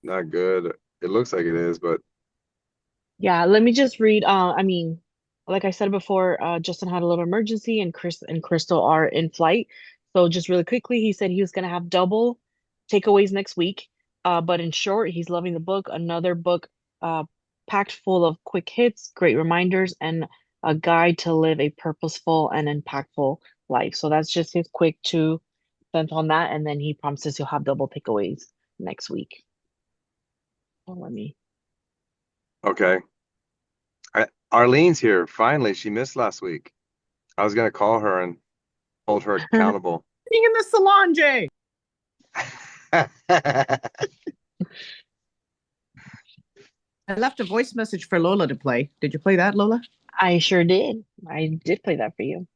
not good. It looks like it is, but Yeah, let me just read. Like I said before, Justin had a little emergency, and Chris and Crystal are in flight. So just really quickly, he said he was gonna have double takeaways next week. But in short, he's loving the book. Another book, packed full of quick hits, great reminders, and a guide to live a purposeful and impactful life. So that's just his quick 2 cents on that, and then he promises he'll have double takeaways next week. Oh, let me. okay. Arlene's here. Finally, she missed last week. I was gonna call her and hold her accountable. In the salon, Jay. I left a voice message for Lola to play. Did you play that, Lola? I sure did. I did play that for you.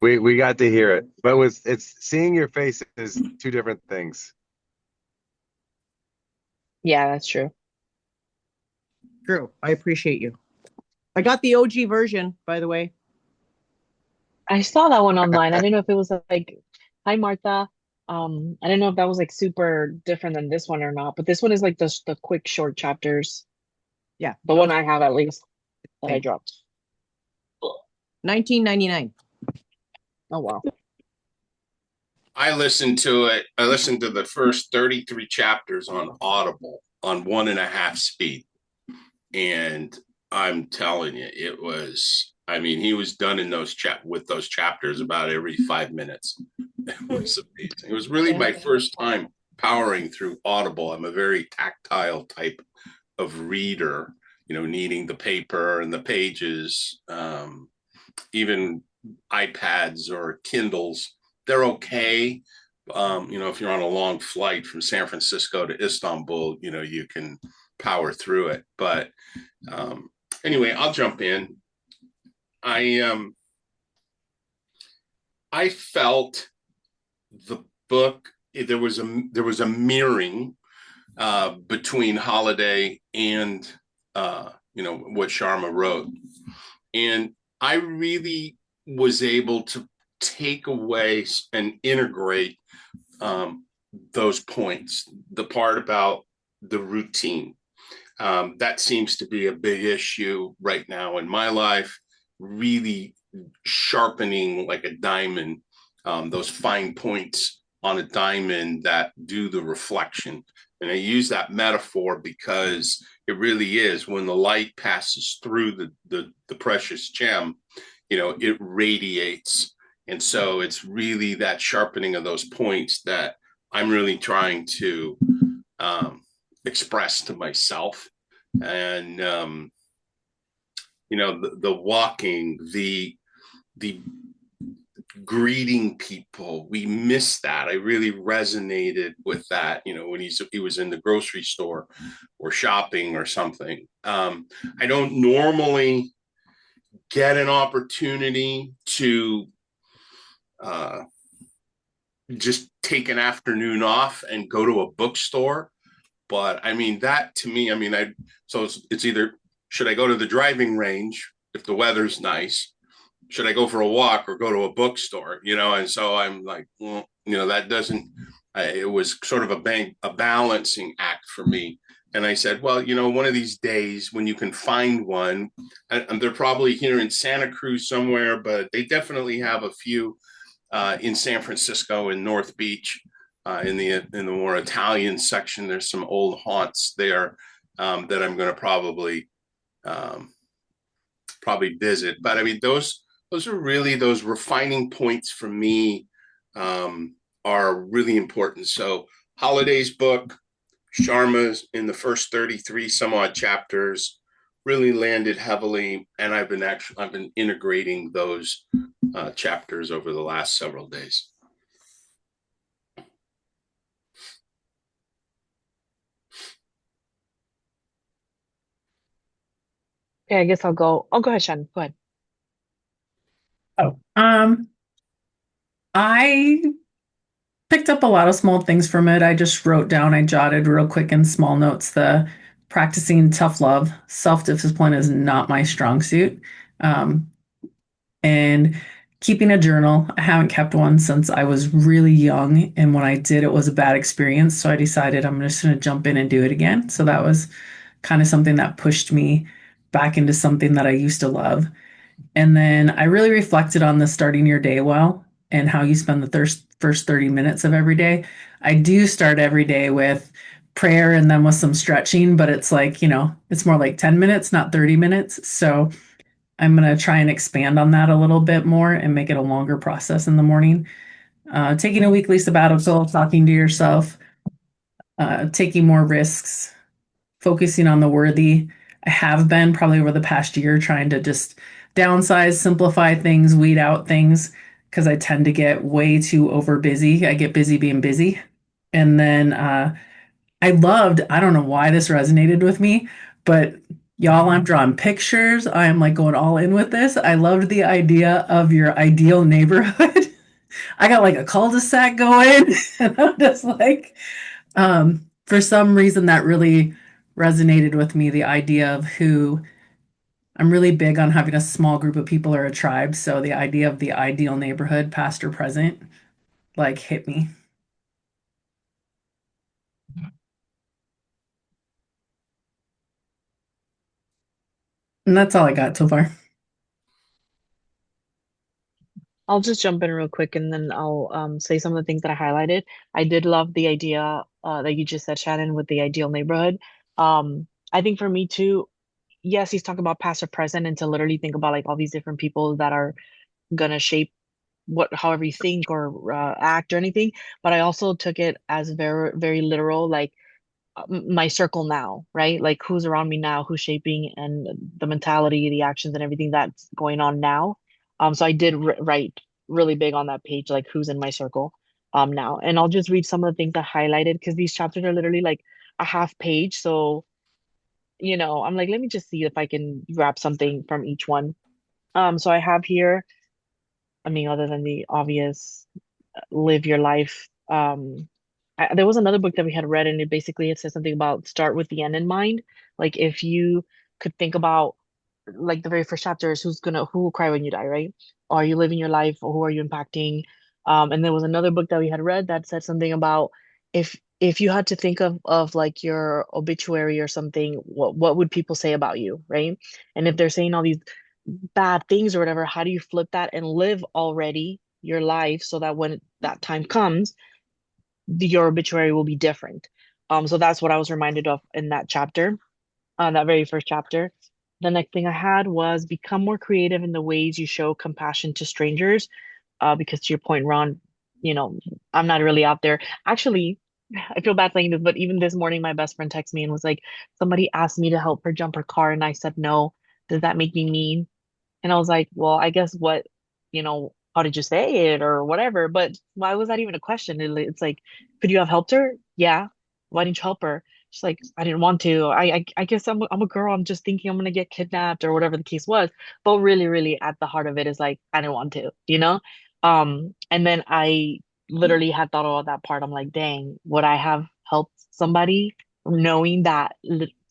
We got to hear it, but it's seeing your face is two different things. Yeah, that's true. True. I appreciate you. I got the OG version, by the way. I saw that one online. I didn't know if it was like, hi Martha. I didn't know if that was like super different than this one or not, but this one is like the quick short chapters. Yeah, The one OG I have at least that I thing. dropped. 1999. Oh wow. I listened to it. I listened to the first 33 chapters on Audible on 1.5 speed. And I'm telling you, it was, I mean, he was done in those with those chapters about every 5 minutes. It was amazing. It was really my first time powering through Audible. I'm a very tactile type of reader, needing the paper and the pages, even iPads or Kindles. They're okay. If you're on a long flight from San Francisco to Istanbul, you can power through it. But anyway, I'll jump in. I I felt the book there was a mirroring between Holiday and what Sharma wrote, and I really was able to take away and integrate those points. The part about the routine, that seems to be a big issue right now in my life, really sharpening like a diamond, those fine points on a diamond that do the reflection. And I use that metaphor because it really is when the light passes through the precious gem, it radiates. And so it's really that sharpening of those points that I'm really trying to um, express to myself. And the walking, the greeting people, we miss that. I really resonated with that, when he was in the grocery store or shopping or something. I don't normally get an opportunity to uh, just take an afternoon off and go to a bookstore. But I mean, that to me, I mean, so it's either should I go to the driving range if the weather's nice? Should I go for a walk or go to a bookstore? And so I'm like, well, that doesn't, it was sort of a balancing act for me. And I said, well, one of these days when you can find one, and they're probably here in Santa Cruz somewhere, but they definitely have a few in San Francisco and North Beach, in the more Italian section. There's some old haunts there that I'm going to um, probably visit. But I mean, those are really those refining points for me, are really important. So Holiday's book, Sharma's in the first 33 some odd chapters really landed heavily, and I've been integrating those chapters over the last several days. Okay, I guess I'll go. Oh, go ahead, Shannon. Go ahead. Oh, I picked up a lot of small things from it. I just wrote down, I jotted real quick in small notes the practicing tough love. Self-discipline is not my strong suit. Um, and keeping a journal. I haven't kept one since I was really young, and when I did, it was a bad experience. So I decided I'm just going to jump in and do it again. So that was kind of something that pushed me back into something that I used to love. And then I really reflected on the starting your day well and how you spend the first 30 minutes of every day. I do start every day with prayer and then with some stretching, but it's like, it's more like 10 minutes, not 30 minutes. So I'm going to try and expand on that a little bit more and make it a longer process in the morning. Taking a weekly sabbatical, talking to yourself, taking more risks, focusing on the worthy. I have been probably over the past year trying to just downsize, simplify things, weed out things because I tend to get way too over busy. I get busy being busy. And then I don't know why this resonated with me, but y'all, I'm drawing pictures. I am like going all in with this. I loved the idea of your ideal neighborhood. I got like a cul-de-sac going, and I'm just like, for some reason, that really resonated with me. The idea of who I'm really big on having a small group of people or a tribe. So the idea of the ideal neighborhood, past or present, like hit me. And that's all I got so far. I'll just jump in real quick and then I'll say some of the things that I highlighted. I did love the idea that you just said, Shannon, with the ideal neighborhood. I think for me too, yes, he's talking about past or present, and to literally think about like all these different people that are gonna shape however you think or act or anything. But I also took it as very, very literal, like my circle now, right? Like who's around me now, who's shaping and the mentality, the actions, and everything that's going on now. So I did write really big on that page, like who's in my circle now. And I'll just read some of the things I highlighted because these chapters are literally like a half page. So, I'm like, let me just see if I can grab something from each one. So I have here, I mean, other than the obvious live your life. There was another book that we had read, and it says something about start with the end in mind. Like if you could think about like the very first chapter is who will cry when you die, right? Are you living your life, or who are you impacting? And there was another book that we had read that said something about if you had to think of like your obituary or something, what would people say about you, right? And if they're saying all these bad things or whatever, how do you flip that and live already your life so that when that time comes, your obituary will be different. So that's what I was reminded of in that chapter, that very first chapter. The next thing I had was become more creative in the ways you show compassion to strangers. Because to your point, Ron, you know, I'm not really out there. Actually, I feel bad saying this, but even this morning, my best friend texted me and was like, somebody asked me to help her jump her car, and I said no. Does that make me mean? And I was like, well, I guess how did you say it or whatever? But why was that even a question? It's like, could you have helped her? Yeah. Why didn't you help her? She's like, I didn't want to. I guess I'm a girl. I'm just thinking I'm gonna get kidnapped or whatever the case was. But really, really at the heart of it is like, I didn't want to, you know? And then I literally had thought about that part. I'm like, dang, would I have helped somebody knowing that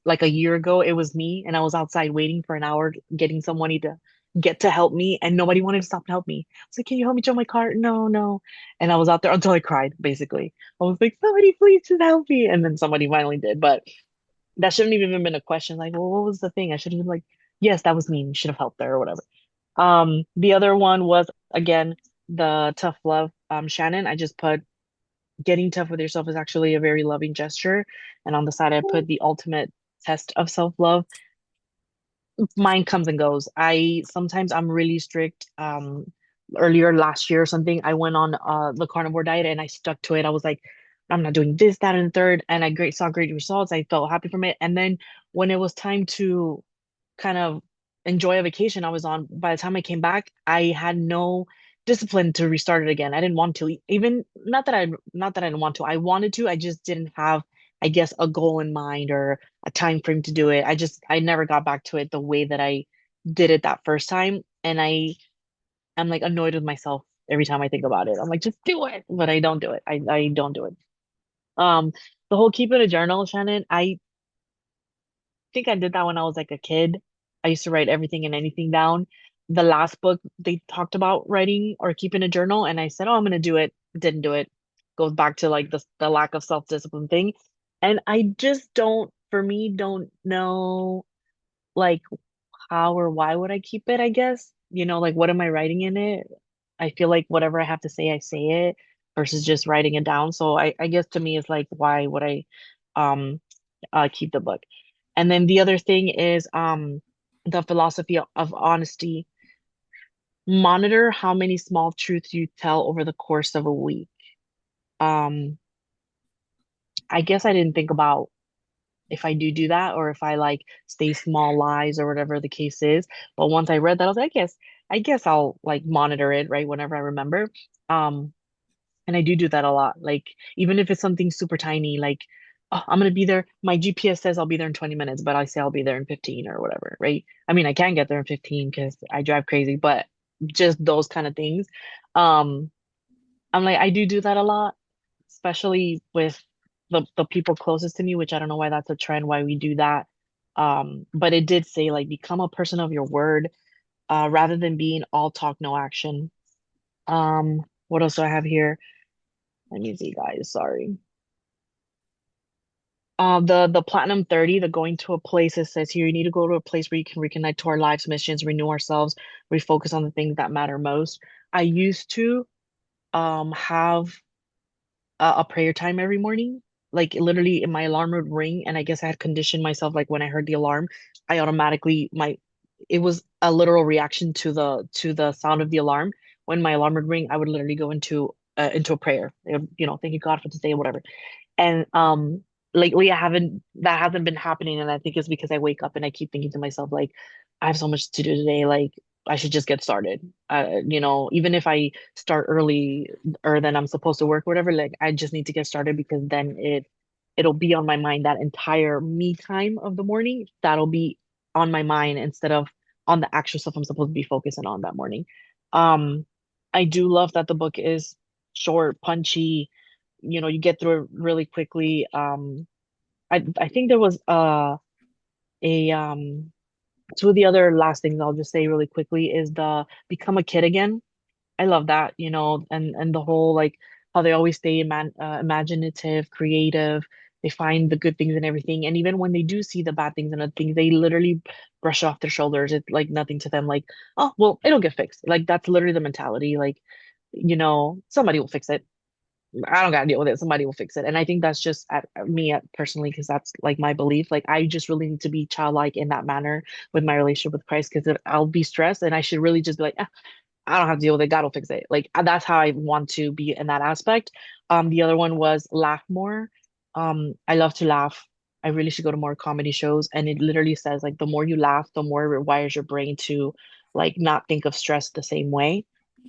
like a year ago it was me and I was outside waiting for an hour getting somebody to get to help me and nobody wanted to stop and help me. I was like, can you help me jump my car? No, no. And I was out there until I cried, basically. I was like, somebody please just help me. And then somebody finally did. But that shouldn't even been a question. Like, well, what was the thing? I should have been like, yes, that was me. You should have helped her or whatever. The other one was again the tough love. Shannon, I just put getting tough with yourself is actually a very loving gesture. And on the side, I put the ultimate test of self-love. Mine comes and goes. I'm really strict. Earlier last year or something, I went on the carnivore diet and I stuck to it. I was like, I'm not doing this, that, and the third, and I saw great results. I felt happy from it. And then when it was time to kind of enjoy a vacation I was on, by the time I came back, I had no discipline to restart it again. I didn't want to, even not that I didn't want to. I wanted to. I just didn't have, I guess, a goal in mind or a time frame to do it. I never got back to it the way that I did it that first time. And I'm like annoyed with myself every time I think about it. I'm like, just do it, but I don't do it. I don't do it. Um, the whole keep it a journal, Shannon. I think I did that when I was like a kid. I used to write everything and anything down. the last book they talked about writing or keeping a journal, and I said, "Oh, I'm gonna do it." Didn't do it. Goes back to like the lack of self-discipline thing. And I just don't, for me, don't know like how or why would I keep it, I guess. Like what am I writing in it? I feel like whatever I have to say, I say it versus just writing it down. So I guess to me it's like why would I um keep the book? And then the other thing is the philosophy of honesty. Monitor how many small truths you tell over the course of a week. Um, I guess I didn't think about if I do that or if I like stay small lies or whatever the case is. But once I read that, I was like, I guess I'll like monitor it, right, whenever I remember. Um, and I do that a lot. Like even if it's something super tiny, like oh, I'm gonna be there. My GPS says I'll be there in 20 minutes, but I say I'll be there in 15 or whatever, right? I mean, I can get there in 15 because I drive crazy, but just those kind of things. Um, I'm like, I do that a lot, especially with the people closest to me, which I don't know why that's a trend, why we do that. But it did say like become a person of your word, rather than being all talk, no action. What else do I have here? Let me see, guys. Sorry. The Platinum 30, the going to a place, it says here you need to go to a place where you can reconnect to our lives, missions, renew ourselves, refocus on the things that matter most. I used to have a prayer time every morning. Like literally, my alarm would ring, and I guess I had conditioned myself. Like when I heard the alarm, I automatically it was a literal reaction to the sound of the alarm. When my alarm would ring, I would literally go into a prayer. Thank you God for today, whatever. And lately I haven't that hasn't been happening, and I think it's because I wake up and I keep thinking to myself like I have so much to do today, like I should just get started. Even if I start early or than I'm supposed to work, whatever, like I just need to get started because then it'll be on my mind that entire me time of the morning. That'll be on my mind instead of on the actual stuff I'm supposed to be focusing on that morning. Um, I do love that the book is short, punchy, you get through it really quickly. I think there was a two of the other last things I'll just say really quickly is the become a kid again. I love that, and the whole like how they always stay imaginative, creative. They find the good things and everything, and even when they do see the bad things and other things, they literally brush it off their shoulders. It's like nothing to them. Like, oh well, it'll get fixed. Like that's literally the mentality. Like, somebody will fix it. I don't gotta deal with it. Somebody will fix it. And I think that's just at me personally, because that's like my belief. Like I just really need to be childlike in that manner with my relationship with Christ, because I'll be stressed and I should really just be like, I don't have to deal with it. God will fix it. Like that's how I want to be in that aspect. The other one was laugh more. I love to laugh. I really should go to more comedy shows. And it literally says like the more you laugh, the more it rewires your brain to like not think of stress the same way.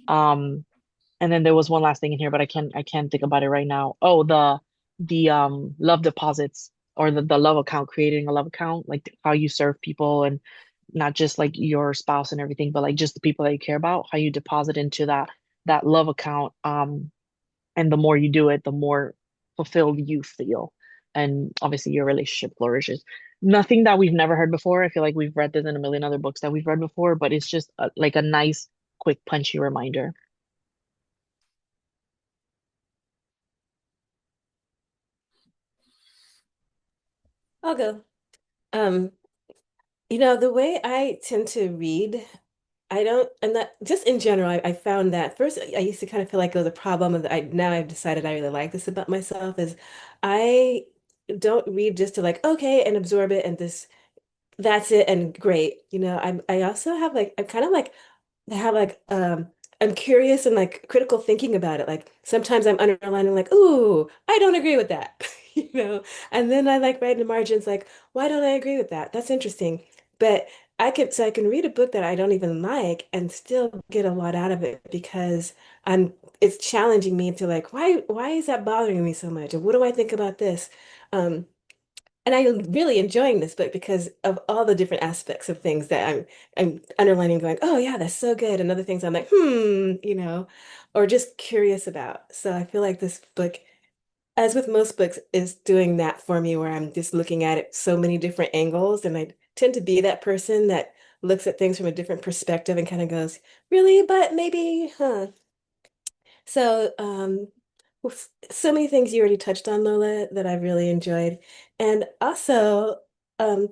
Um, and then there was one last thing in here, but I can't think about it right now. Oh, the love deposits or the love account, creating a love account, like how you serve people and not just like your spouse and everything, but like just the people that you care about, how you deposit into that love account. And the more you do it, the more fulfilled you feel. And obviously your relationship flourishes. Nothing that we've never heard before. I feel like we've read this in a million other books that we've read before, but it's just like a nice, quick, punchy reminder. I'll go. Um, the way I tend to read, I don't, and that just in general, I found that first I used to kind of feel like it was a problem, and now I've decided I really like this about myself is I don't read just to like, okay, and absorb it and this that's it and great. I also have like I'm kind of like have like I'm curious and like critical thinking about it. Like sometimes I'm underlining like, ooh, I don't agree with that. you know, and then I like write in the margins like, why don't I agree with that? That's interesting. But I can read a book that I don't even like and still get a lot out of it because I'm it's challenging me to like, why is that bothering me so much? And what do I think about this? Um, and I'm really enjoying this book because of all the different aspects of things that I'm underlining, going, oh yeah, that's so good. And other things I'm like, or just curious about. So I feel like this book, as with most books, is doing that for me where I'm just looking at it so many different angles. And I tend to be that person that looks at things from a different perspective and kind of goes, really, but maybe, huh? So, so many things you already touched on, Lola, that I really enjoyed. And also, um,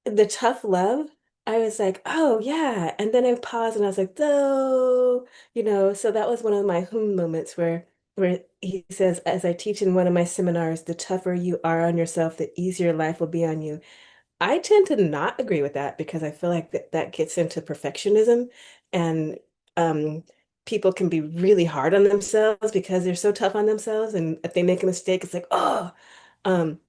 the tough love, I was like, oh yeah. And then I paused and I was like, oh, so that was one of my moments where he says, as I teach in one of my seminars, the tougher you are on yourself, the easier life will be on you. I tend to not agree with that because I feel like that gets into perfectionism and um people can be really hard on themselves because they're so tough on themselves and if they make a mistake, it's like, oh, um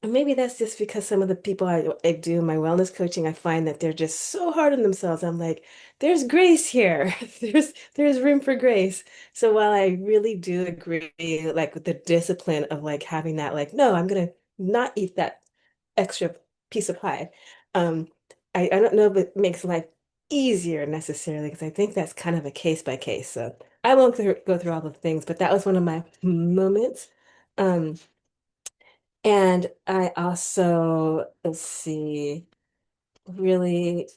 and maybe that's just because some of the people I do my wellness coaching, I find that they're just so hard on themselves. I'm like, there's grace here. There's room for grace. So while I really do agree, like with the discipline of like having that, like, no, I'm gonna not eat that extra piece of pie. Um, I don't know if it makes life easier necessarily because I think that's kind of a case by case. So I won't go through all the things, but that was one of my moments. Um, and I also, let's see, really,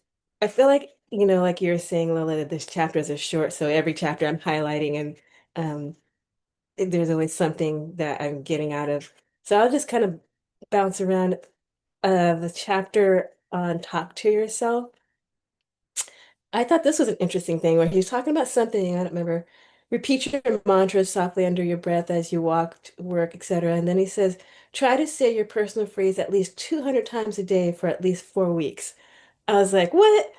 I feel like, like you were saying, Lola, that this chapters are short, so every chapter I'm highlighting and um, there's always something that I'm getting out of. So I'll just kind of bounce around the chapter on talk to yourself. I thought this was an interesting thing where he's talking about something, I don't remember. Repeat your mantra softly under your breath as you walk to work, etc. And then he says, try to say your personal phrase at least 200 times a day for at least 4 weeks. I was like, what?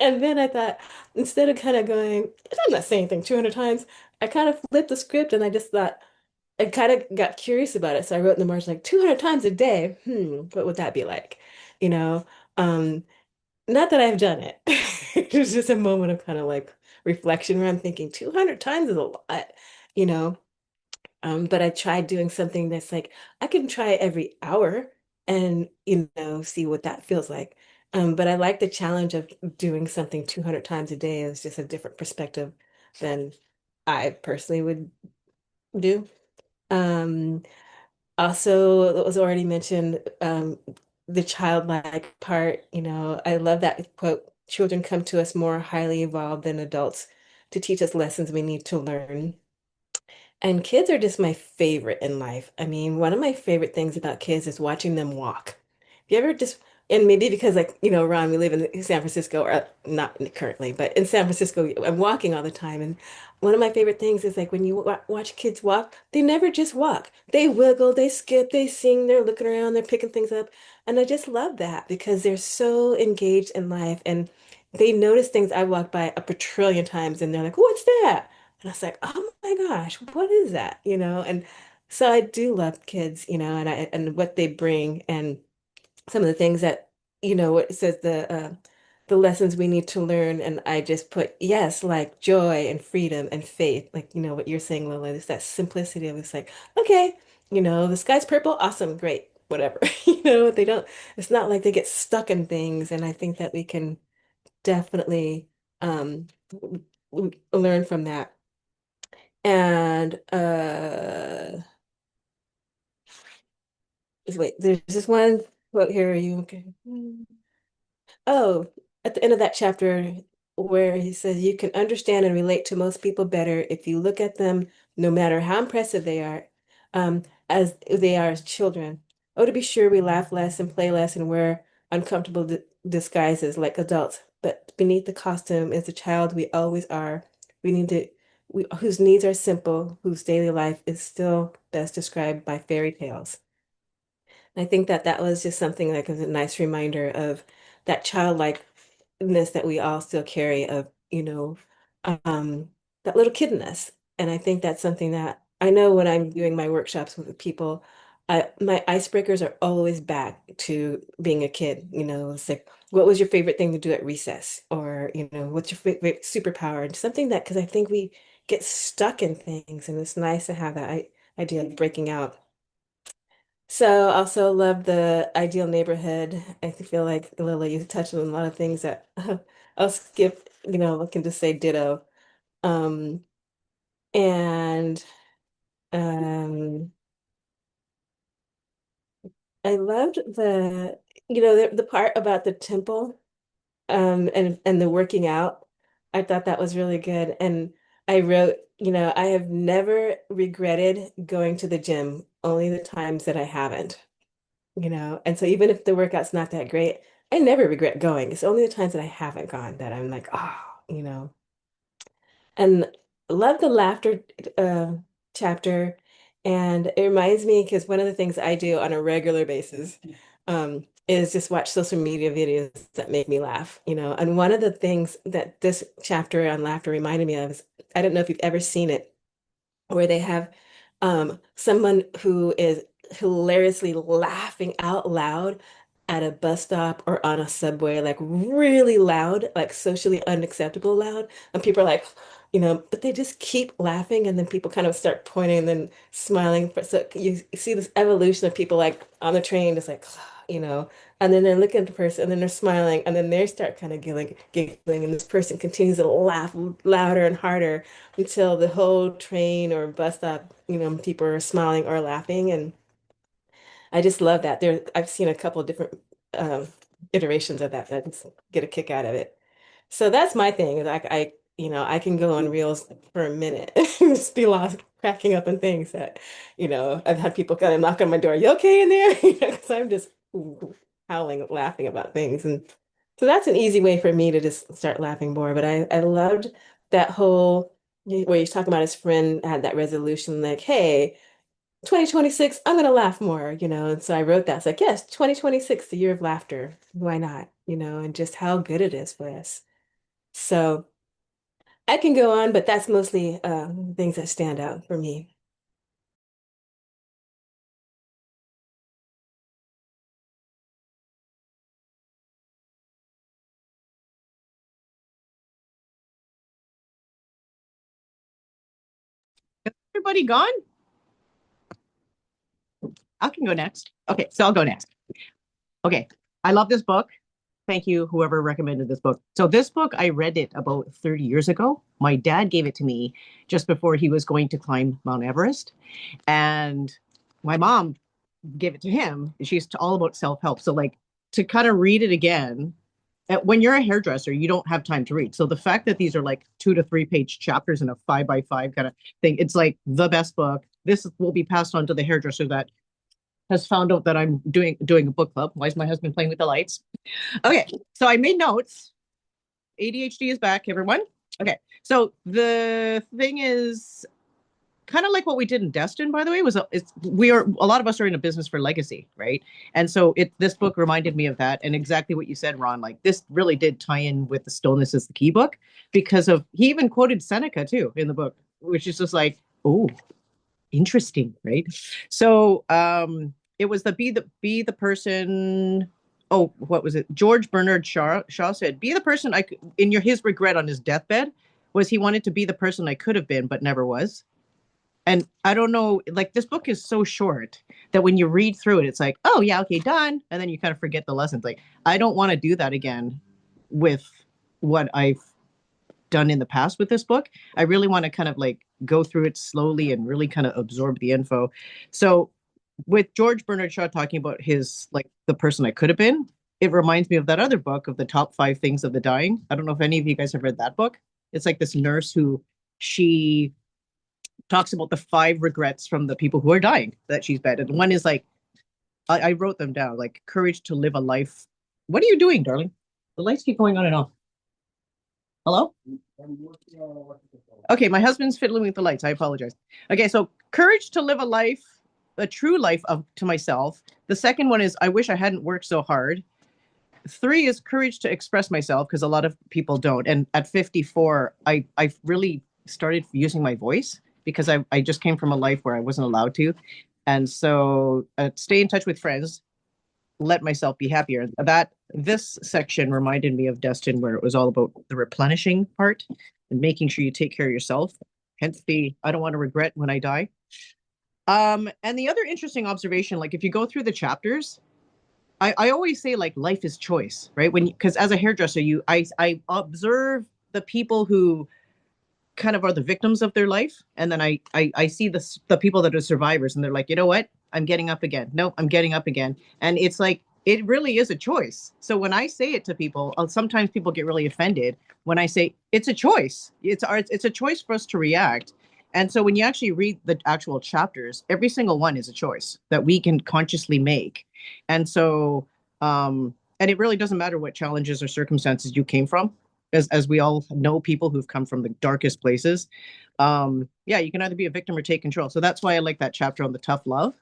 And then I thought, instead of kind of going, I'm not saying anything 200 times, I kind of flipped the script and I just thought, I kind of got curious about it. So I wrote in the margin like 200 times a day. What would that be like? You know? Um, Not that I've done it. It was just a moment of kind of like reflection where I'm thinking 200 times is a lot, you know? But I tried doing something that's like I can try every hour and, see what that feels like. But I like the challenge of doing something 200 times a day is just a different perspective than I personally would do. Um, Also, it was already mentioned, the childlike part, I love that quote, children come to us more highly evolved than adults to teach us lessons we need to learn. And kids are just my favorite in life. I mean, one of my favorite things about kids is watching them walk. Have you ever just, and maybe because like, Ron, we live in San Francisco, or not currently, but in San Francisco, I'm walking all the time. And one of my favorite things is like when you wa watch kids walk, they never just walk. They wiggle, they skip, they sing, they're looking around, they're picking things up. And I just love that because they're so engaged in life and they notice things I walk by a quadrillion times and they're like, what's that? And I was like, oh my gosh, what is that? And so I do love kids, and what they bring and some of the things that, what it says the lessons we need to learn. And I just put yes, like joy and freedom and faith, like what you're saying, Lola, it's that simplicity of it's like, okay, the sky's purple, awesome, great, whatever. They don't, it's not like they get stuck in things. And I think that we can definitely learn from that. And wait, there's this one quote here. Are you okay? Oh, at the end of that chapter where he says you can understand and relate to most people better if you look at them, no matter how impressive they are, as they are as children. Oh, to be sure, we laugh less and play less and wear uncomfortable disguises like adults, but beneath the costume is the child we always are. We need to, whose needs are simple, whose daily life is still best described by fairy tales. I think that that was just something like was a nice reminder of that childlikeness that we all still carry of, um, that little kid in us. And I think that's something that I know when I'm doing my workshops with people, my icebreakers are always back to being a kid. It's like, what was your favorite thing to do at recess? Or, what's your favorite superpower? And something that, because I think we get stuck in things and it's nice to have that idea of breaking out. So also love the ideal neighborhood. I feel like Lily, you touched on a lot of things that I'll skip, looking to say ditto. Um, and um, I loved the part about the temple. and the working out. I thought that was really good. And I wrote, I have never regretted going to the gym, only the times that I haven't, And so even if the workout's not that great, I never regret going. It's only the times that I haven't gone that I'm like, oh. And love the laughter uh, chapter. And it reminds me because one of the things I do on a regular basis is just watch social media videos that make me laugh, And one of the things that this chapter on laughter reminded me of is I don't know if you've ever seen it, where they have someone who is hilariously laughing out loud at a bus stop or on a subway, like really loud, like socially unacceptable loud. And people are like, but they just keep laughing, and then people kind of start pointing and then smiling. So you see this evolution of people like on the train, just like, you know, and then they're looking at the person and then they're smiling and then they start kind of giggling, and this person continues to laugh louder and harder until the whole train or bus stop, people are smiling or laughing. And I just love that. I've seen a couple of different um, iterations of that. That I just get a kick out of it. So that's my thing. Is I can go on reels for a minute and just be lost cracking up on things that, I've had people kind of knock on my door. You okay in there? Because I'm just howling, laughing about things. And so that's an easy way for me to just start laughing more. But I loved that whole where he's talking about his friend had that resolution, like, hey, 2026, I'm gonna laugh more, And so I wrote that. It's like, yes, 2026, the year of laughter. Why not? And just how good it is for us. So I can go on, but that's mostly things that stand out for me. Everybody gone? I can go next. Okay, so I'll go next. Okay, I love this book. Thank you, whoever recommended this book. So this book, I read it about 30 years ago. My dad gave it to me just before he was going to climb Mount Everest. And my mom gave it to him. She's all about self-help. So like to kind of read it again, when you're a hairdresser, you don't have time to read. So the fact that these are like 2 to 3 page chapters in a 5 by 5 kind of thing, it's like the best book. This will be passed on to the hairdresser that has found out that I'm doing a book club. Why is my husband playing with the lights? Okay, so I made notes. ADHD is back, everyone. Okay, so the thing is kind of like what we did in Destin, by the way, was a lot of us are in a business for legacy, right? And so this book reminded me of that, and exactly what you said, Ron. Like this really did tie in with the Stillness is the Key book because he even quoted Seneca too in the book, which is just like, oh, interesting, right? So it was be the person. Oh, what was it? George Bernard Shaw said, "Be the person I could." His regret on his deathbed was he wanted to be the person I could have been, but never was. And I don't know, like this book is so short that when you read through it, it's like, oh yeah, okay, done, and then you kind of forget the lessons. Like I don't want to do that again with what I've done in the past with this book. I really want to kind of like go through it slowly and really kind of absorb the info. So with George Bernard Shaw talking about his like the person I could have been, it reminds me of that other book of the top 5 things of the dying. I don't know if any of you guys have read that book. It's like this nurse who she talks about the 5 regrets from the people who are dying that she's met. And one is like, I wrote them down, like courage to live a life. What are you doing, darling? The lights keep going on and off. Hello? Okay, my husband's fiddling with the lights. I apologize. Okay, so courage to live a life, a true life to myself. The second one is I wish I hadn't worked so hard. 3 is courage to express myself because a lot of people don't. And at 54, I really started using my voice because I just came from a life where I wasn't allowed to. And so stay in touch with friends, let myself be happier. This section reminded me of Destin, where it was all about the replenishing part and making sure you take care of yourself. Hence I don't want to regret when I die. And the other interesting observation, like if you go through the chapters, I always say like life is choice, right? Because as a hairdresser, I observe the people who kind of are the victims of their life, and then I see the people that are survivors, and they're like, you know what? I'm getting up again. No, I'm getting up again. And it's like it really is a choice. So when I say it to people, sometimes people get really offended when I say it's a choice. It's a choice for us to react. And so when you actually read the actual chapters, every single one is a choice that we can consciously make. And so and it really doesn't matter what challenges or circumstances you came from, as we all know people who've come from the darkest places. Yeah, you can either be a victim or take control. So that's why I like that chapter on the tough love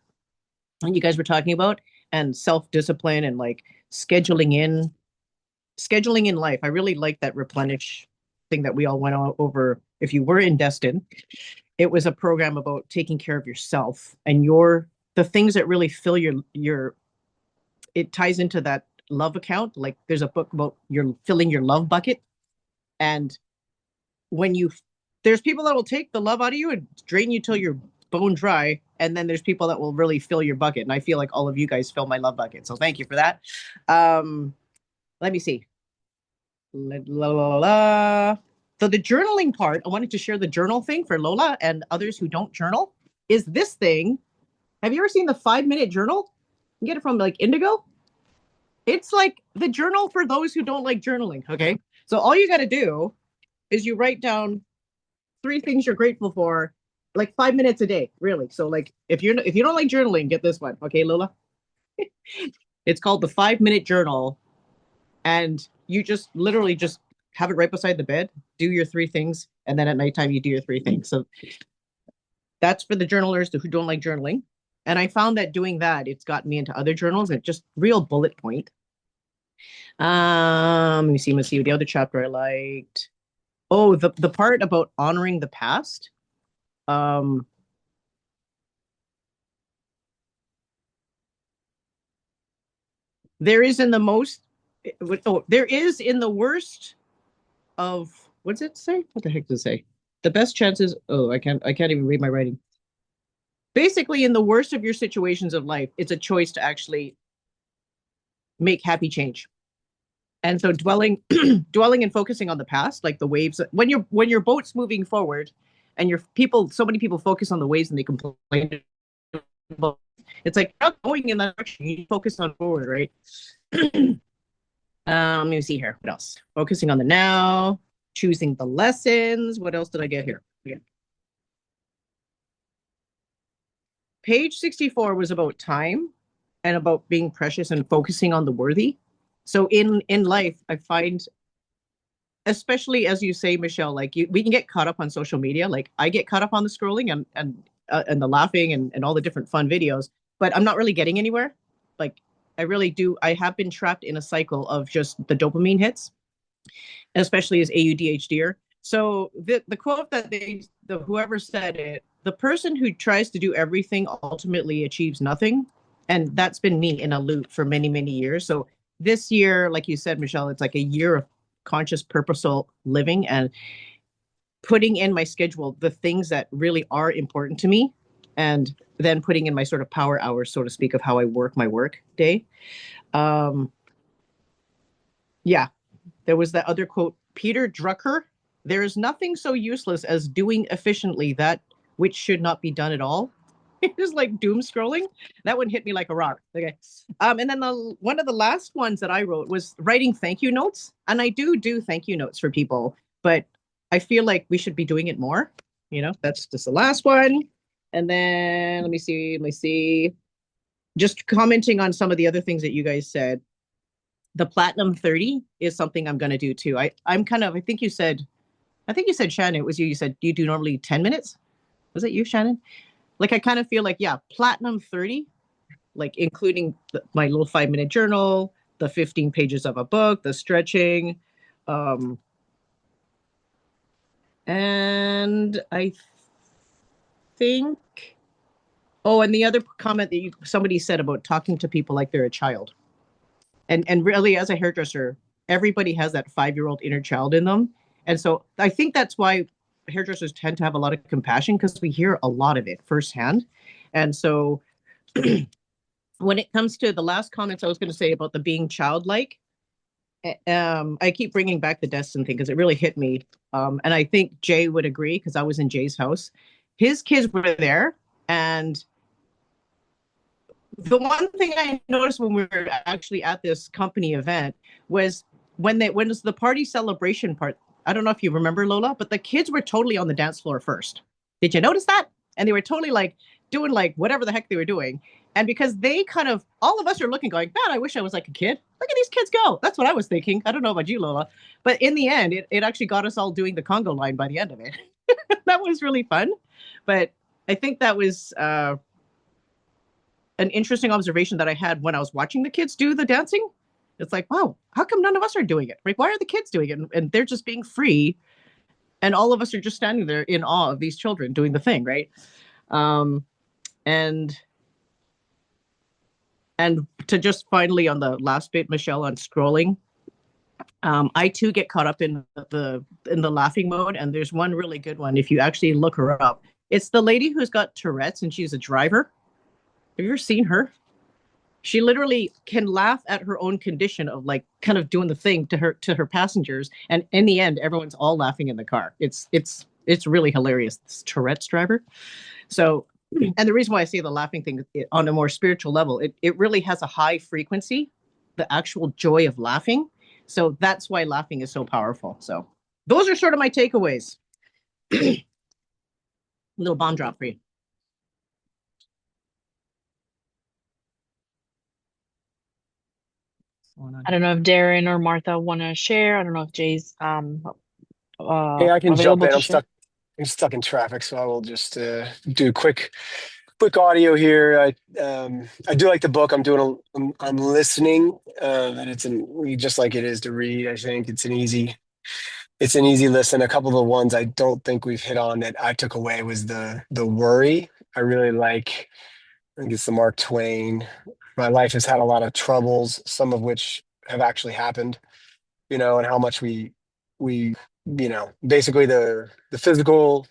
and you guys were talking about, and self-discipline and like scheduling in life. I really like that replenish thing that we all went over. If you were in Destin, it was a program about taking care of yourself and the things that really fill your it ties into that love account. Like there's a book about your filling your love bucket. And when you there's people that will take the love out of you and drain you till you're bone dry, and then there's people that will really fill your bucket, and I feel like all of you guys fill my love bucket, so thank you for that. Let me see. La, la, la, la. So the journaling part, I wanted to share the journal thing for Lola and others who don't journal, is this thing. Have you ever seen the 5-minute journal? You can get it from like Indigo. It's like the journal for those who don't like journaling. Okay. So all you got to do is you write down 3 things you're grateful for, like 5 minutes a day, really. So like if you don't like journaling, get this one. Okay, Lola? It's called the 5-minute journal. And you just literally just have it right beside the bed, do your 3 things, and then at nighttime you do your 3 things. So that's for the journalers who don't like journaling. And I found that doing that, it's got me into other journals and just real bullet point. Let me see the other chapter I liked. Oh, the part about honoring the past. There is in the most there is in the worst of, what's it say? What the heck does it say? The best chances. Oh, I can't even read my writing. Basically, in the worst of your situations of life, it's a choice to actually make happy change. And so dwelling and focusing on the past, like the waves, when your boat's moving forward and so many people focus on the waves and they complain about, it's like you're not going in that direction. You focus on forward, right? Let me see here. What else? Focusing on the now, choosing the lessons. What else did I get here? Yeah. Page 64 was about time and about being precious and focusing on the worthy. So in life, I find, especially as you say, Michelle, like we can get caught up on social media. Like I get caught up on the scrolling and the laughing and all the different fun videos, but I'm not really getting anywhere. Like I really do. I have been trapped in a cycle of just the dopamine hits, especially as AUDHDer. So the quote that whoever said it, the person who tries to do everything ultimately achieves nothing. And that's been me in a loop for many, many years. So this year, like you said, Michelle, it's like a year of conscious, purposeful living and putting in my schedule the things that really are important to me, and then putting in my sort of power hours, so to speak, of how I work my work day. Yeah, there was that other quote, Peter Drucker, there is nothing so useless as doing efficiently that which should not be done at all. It was like doom scrolling. That one hit me like a rock. Okay. And then one of the last ones that I wrote was writing thank you notes. And I do thank you notes for people, but I feel like we should be doing it more. That's just the last one. And then let me see. Just commenting on some of the other things that you guys said. The Platinum 30 is something I'm going to do too. I think you said, Shannon, it was you. You said you do normally 10 minutes. Was it you, Shannon? Like, I kind of feel like, yeah, Platinum 30, like including my little 5-minute journal, the 15 pages of a book, the stretching. And I think, oh, and the other comment that somebody said about talking to people like they're a child. And really, as a hairdresser, everybody has that 5-year-old inner child in them. And so I think that's why hairdressers tend to have a lot of compassion, because we hear a lot of it firsthand. And so when it comes to the last comments I was going to say about the being childlike, I keep bringing back the Destin thing because it really hit me. And I think Jay would agree, because I was in Jay's house. His kids were there, and The one thing I noticed when we were actually at this company event was when it's the party celebration part. I don't know if you remember, Lola, but the kids were totally on the dance floor first. Did you notice that? And they were totally like doing like whatever the heck they were doing. And because they kind of all of us are looking going, man, I wish I was like a kid. Look at these kids go. That's what I was thinking. I don't know about you, Lola. But in the end, it actually got us all doing the Congo line by the end of it. That was really fun. But I think that was an interesting observation that I had when I was watching the kids do the dancing. It's like, wow, how come none of us are doing it? Like, why are the kids doing it? And they're just being free, and all of us are just standing there in awe of these children doing the thing, right? Um, and and to just finally on the last bit, Michelle, on scrolling, I too get caught up in the laughing mode, and there's one really good one. If you actually look her up, it's the lady who's got Tourette's and she's a driver. Have you ever seen her? She literally can laugh at her own condition of like kind of doing the thing to her passengers, and in the end, everyone's all laughing in the car. It's really hilarious. This Tourette's driver. So, and the reason why I say the laughing thing on a more spiritual level, it really has a high frequency, the actual joy of laughing. So that's why laughing is so powerful. So those are sort of my takeaways. Little bomb drop for you. I don't know if Darren or Martha want to share. I don't know if Jay's Hey, I can jump available in. to share. I'm stuck in traffic, so I will just do a quick audio here. I do like the book. I'm listening, and just like it is to read. I think it's an easy listen. A couple of the ones I don't think we've hit on that I took away was the worry. I really like. I think it's the Mark Twain. My life has had a lot of troubles, some of which have actually happened. And how much we basically the physical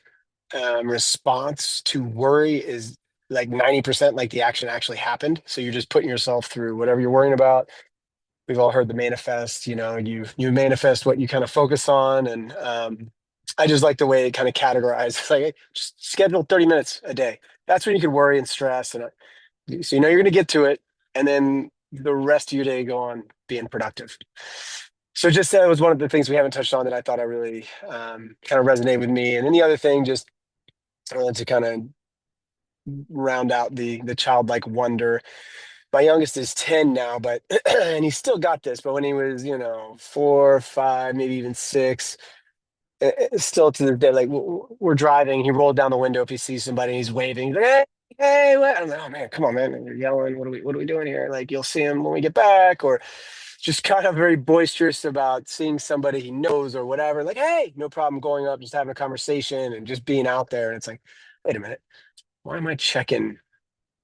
response to worry is like 90% like the action actually happened. So you're just putting yourself through whatever you're worrying about. We've all heard the manifest. You manifest what you kind of focus on, and I just like the way it kind of categorized. It's like, hey, just schedule 30 minutes a day. That's when you can worry and stress, and so you're going to get to it, and then the rest of your day go on being productive. So just that was one of the things we haven't touched on that I thought I really kind of resonate with me. And then the other thing, just to kind of round out the childlike wonder. My youngest is 10 now, but and he's still got this. But when he was, 4, 5, maybe even 6, still to the day, like we're driving, he rolled down the window if he sees somebody, and he's waving. He's like, hey, what? I'm like, oh man, come on, man, you're yelling. What are we doing here? Like you'll see him when we get back, or just kind of very boisterous about seeing somebody he knows or whatever. Like, hey, no problem going up, just having a conversation and just being out there. And it's like, wait a minute, why am I checking?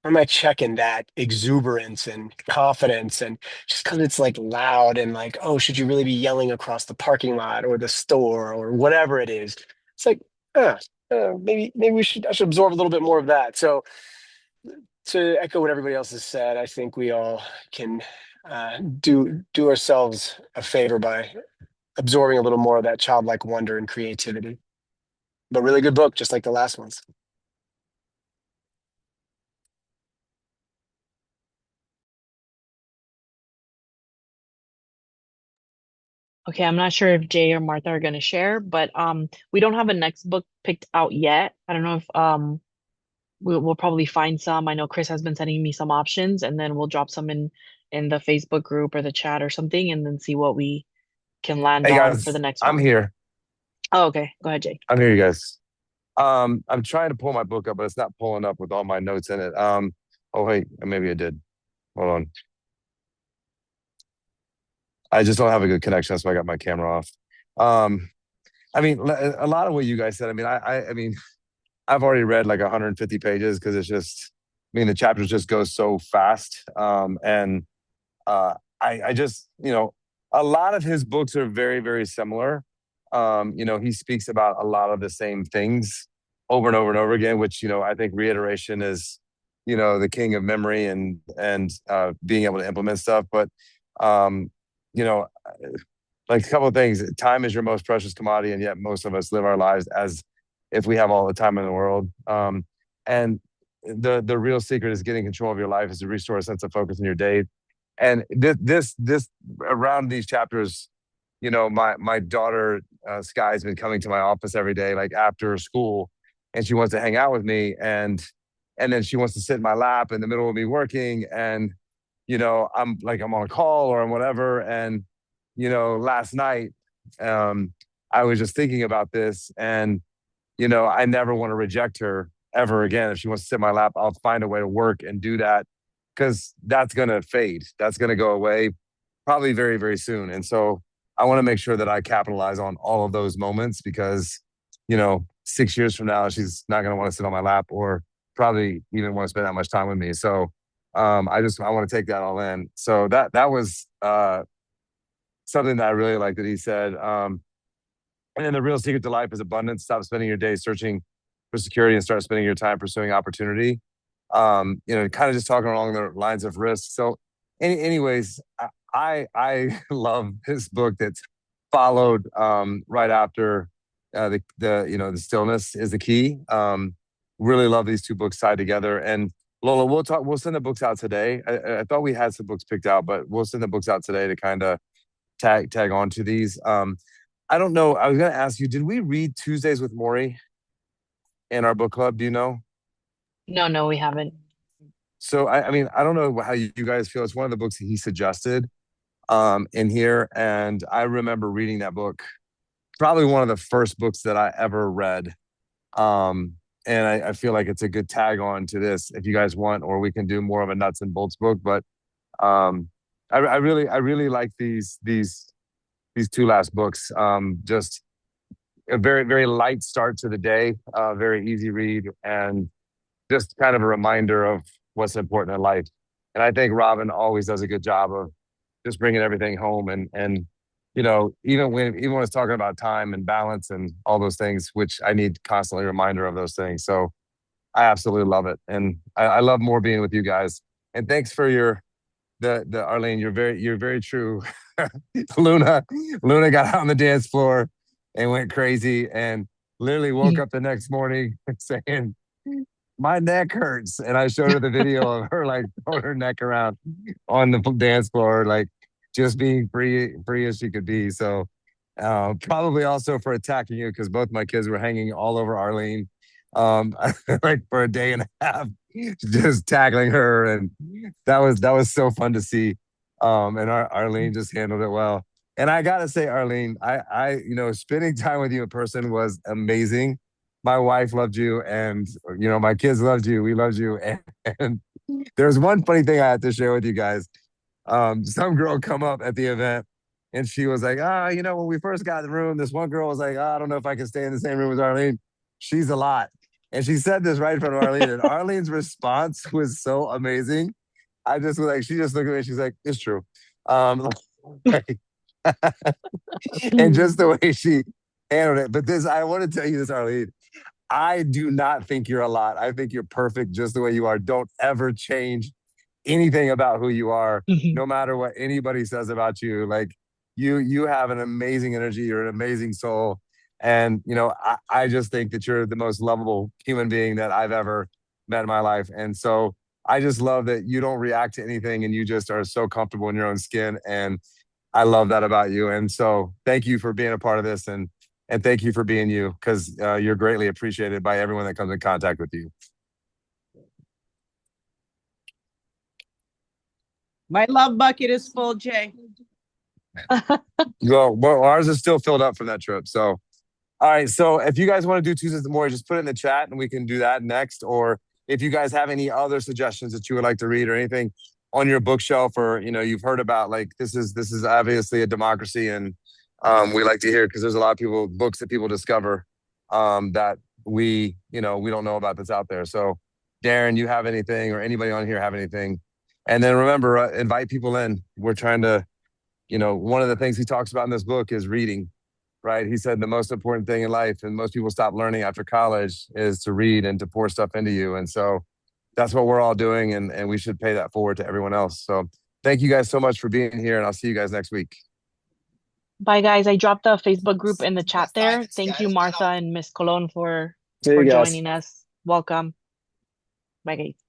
Why am I checking that exuberance and confidence? And just because it's like loud and like, oh, should you really be yelling across the parking lot or the store or whatever it is? It's like, maybe I should absorb a little bit more of that. So to echo what everybody else has said, I think we all can do ourselves a favor by absorbing a little more of that childlike wonder and creativity. But really good book, just like the last ones. Okay, I'm not sure if Jay or Martha are going to share, but we don't have a next book picked out yet. I don't know if we'll probably find some. I know Chris has been sending me some options, and then we'll drop some in the Facebook group or the chat or something, and then see what we can land Hey on for the guys, next I'm one. here. Oh, okay. Go ahead, Jay. I'm here, you guys. I'm trying to pull my book up, but it's not pulling up with all my notes in it. Oh wait, maybe it did. Hold on. I just don't have a good connection. That's why I got my camera off. Um, I mean, a lot of what you guys said. I mean, I mean, I've already read like 150 pages because it's just, I mean, the chapters just go so fast. And I just, a lot of his books are very, very similar. He speaks about a lot of the same things over and over and over again, which, I think reiteration is, the king of memory and being able to implement stuff. But, you know, like a couple of things, time is your most precious commodity, and yet most of us live our lives as if we have all the time in the world. And the real secret is getting control of your life, is to restore a sense of focus in your day. And this around these chapters, my daughter Sky's been coming to my office every day, like after school, and she wants to hang out with me, and then she wants to sit in my lap in the middle of me working, and I'm on a call or whatever, and last night, I was just thinking about this, and I never want to reject her ever again. If she wants to sit in my lap, I'll find a way to work and do that, because that's going to fade. That's going to go away probably very, very soon. And so I want to make sure that I capitalize on all of those moments, because, 6 years from now, she's not going to want to sit on my lap or probably even want to spend that much time with me. So I want to take that all in. So that was something that I really like that he said. And then the real secret to life is abundance. Stop spending your day searching for security and start spending your time pursuing opportunity. Kind of just talking along the lines of risk. So anyways, I love this book that's followed right after the stillness is the key. Really love these two books tied together. And Lola, we'll send the books out today. I thought we had some books picked out, but we'll send the books out today to kind of tag on to these. I don't know. I was going to ask you, did we read Tuesdays with Morrie in our book club? Do you know? No, we haven't. So, I mean, I don't know how you guys feel. It's one of the books that he suggested in here. And I remember reading that book, probably one of the first books that I ever read. And I feel like it's a good tag on to this if you guys want, or we can do more of a nuts and bolts book. But I really like these two last books. Just a very, very light start to the day, very easy read, and just kind of a reminder of what's important in life. And I think Robin always does a good job of just bringing everything home. And even when it's talking about time and balance and all those things, which I need constantly reminder of those things. So I absolutely love it. And I love more being with you guys. And thanks for the Arlene, you're very true. Luna got out on the dance floor and went crazy, and literally woke up the next morning saying, my neck hurts. And I showed her the video of her like throwing her neck around on the dance floor, like just being free as she could be. So probably also for attacking you, because both my kids were hanging all over Arlene like for a day and a half, just tackling her. And that was so fun to see. And Arlene just handled it well. And I gotta say, Arlene, I spending time with you in person was amazing. My wife loved you, and my kids loved you. We loved you. And there's one funny thing I have to share with you guys. Some girl come up at the event, and she was like, when we first got in the room, this one girl was like, I don't know if I can stay in the same room as Arlene. She's a lot. And she said this right in front of Arlene, and Arlene's response was so amazing. I just was like, she just looked at me, and she's like, it's true. And just the way she handled it. But I want to tell you this, Arlene. I do not think you're a lot. I think you're perfect just the way you are. Don't ever change anything about who you are, no matter what anybody says about you. Like you have an amazing energy. You're an amazing soul. And, I just think that you're the most lovable human being that I've ever met in my life. And so I just love that you don't react to anything, and you just are so comfortable in your own skin. And I love that about you. And so thank you for being a part of this. And thank you for being you, because you're greatly appreciated by everyone that comes in contact with you. My love bucket is full, Jay. Well, ours is still filled up from that trip. So, all right. So if you guys want to do Tuesdays more, just put it in the chat and we can do that next. Or if you guys have any other suggestions that you would like to read, or anything on your bookshelf, or, you've heard about, like, this is obviously a democracy, and we like to hear, because there's a lot of books that people discover that we don't know about, that's out there. So Darren, you have anything, or anybody on here have anything? And then remember, invite people in. We're trying to, one of the things he talks about in this book is reading, right? He said the most important thing in life, and most people stop learning after college, is to read and to pour stuff into you. And so that's what we're all doing, and we should pay that forward to everyone else. So thank you guys so much for being here, and I'll see you guys next week. Bye, guys. I dropped the Facebook group in the chat there. Thank you, Martha and Miss Colon, for See you guys. joining us. Welcome. Bye, guys.